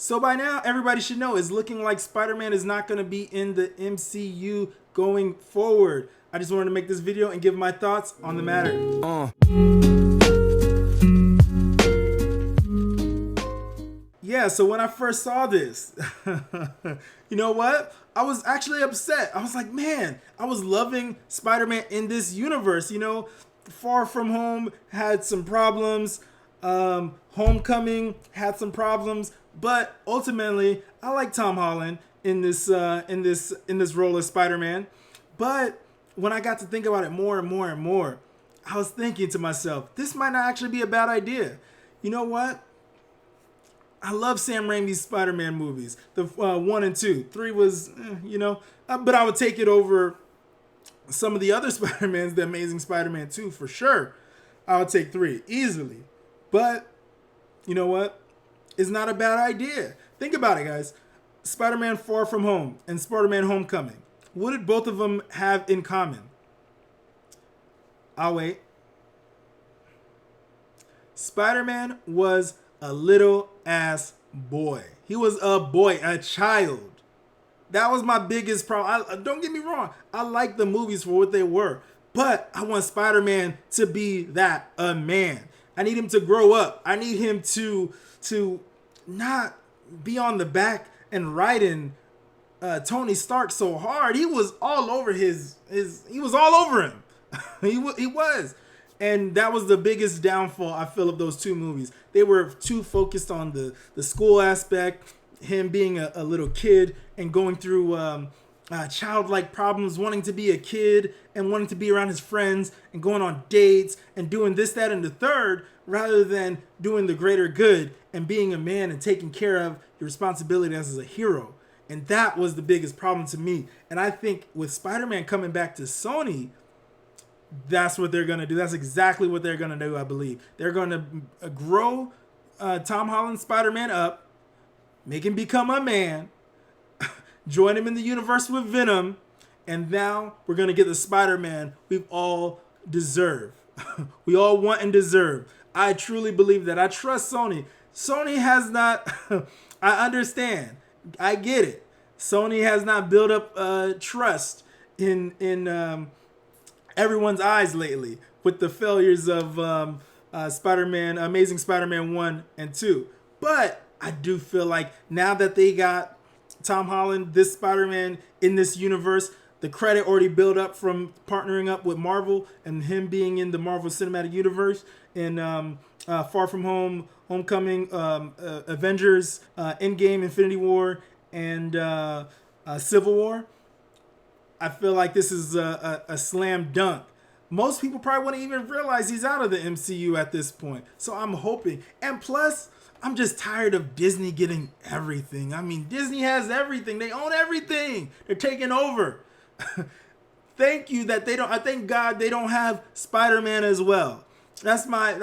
So by now, everybody should know it's looking like Spider-Man is not going to be in the MCU going forward. I just wanted to make this video and give my thoughts on the matter. Yeah, so when I first saw this, you know what? I was actually upset. I was like, man, I was loving Spider-Man in this universe. You know, Far From Home had some problems. Homecoming had some problems, but ultimately, I like Tom Holland in this role as Spider-Man. But when I got to think about it more and more and more, I was thinking to myself, this might not actually be a bad idea. You know what? I love Sam Raimi's Spider-Man movies, the 1 and 2. 3 was, but I would take it over some of the other Spider-Mans, the Amazing Spider-Man 2 for sure. I would take 3 easily. But, you know what? It's not a bad idea. Think about it, guys. Spider-Man Far From Home and Spider-Man Homecoming. What did both of them have in common? I'll wait. Spider-Man was a little ass boy. He was a boy, a child. That was my biggest problem. Don't get me wrong. I like the movies for what they were. But I want Spider-Man to be that, a man. I need him to grow up. I need him to not be on the back and riding Tony Stark so hard. He was all over he was all over him. he was. And that was the biggest downfall, I feel, of those two movies. They were too focused on the school aspect, him being a little kid and going through childlike problems, wanting to be a kid and wanting to be around his friends and going on dates and doing this, that, and the third, rather than doing the greater good and being a man and taking care of your responsibility as a hero. And that was the biggest problem to me. And I think with Spider-Man coming back to Sony, that's what they're going to do. That's exactly what they're going to do, I believe. They're going to grow Tom Holland's Spider-Man up, make him become a man, join him in the universe with Venom, and now we're going to get the Spider-Man we've all deserve. We all want and deserve. I truly believe that. I trust Sony. Sony has not, I understand. I get it. Sony has not built up trust in everyone's eyes lately with the failures of Spider-Man, Amazing Spider-Man 1 and 2. But I do feel like now that they got Tom Holland, this Spider-Man in this universe, the credit already built up from partnering up with Marvel and him being in the Marvel Cinematic Universe in Far From Home, Homecoming, Avengers, Endgame, Infinity War, and Civil War. I feel like this is a slam dunk. Most people probably wouldn't even realize he's out of the MCU at this point. So I'm hoping. And plus, I'm just tired of Disney getting everything. I mean, Disney has everything. They own everything. They're taking over. Thank you that they don't. I thank God they don't have Spider-Man as well. That's my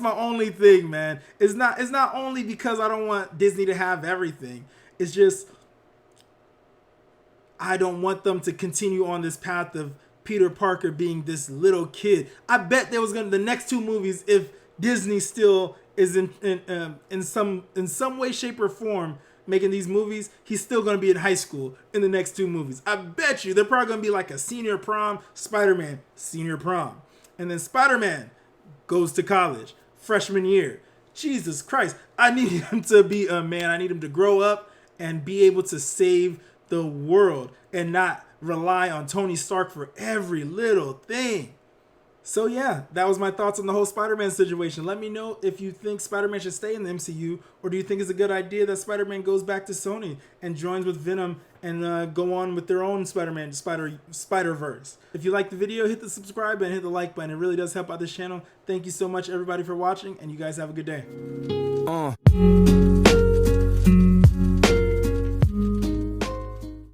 only thing, man. It's not only because I don't want Disney to have everything. It's just I don't want them to continue on this path of Peter Parker being this little kid. I bet there was the next two movies, if Disney still is in some way, shape, or form making these movies, he's still gonna be in high school in the next two movies. I bet you they're probably gonna be like a senior prom, Spider-Man senior prom, and then Spider-Man goes to college freshman year. Jesus Christ, I need him to be a man. I need him to grow up and be able to save the world and not rely on Tony Stark for every little thing. So yeah, that was my thoughts on the whole Spider-Man situation. Let me know if you think Spider-Man should stay in the MCU, or do you think it's a good idea that Spider-Man goes back to Sony and joins with Venom and go on with their own Spider-Man, Spider-Verse. If you liked the video, hit the subscribe button, hit the like button. It really does help out this channel. Thank you so much, everybody, for watching, and you guys have a good day.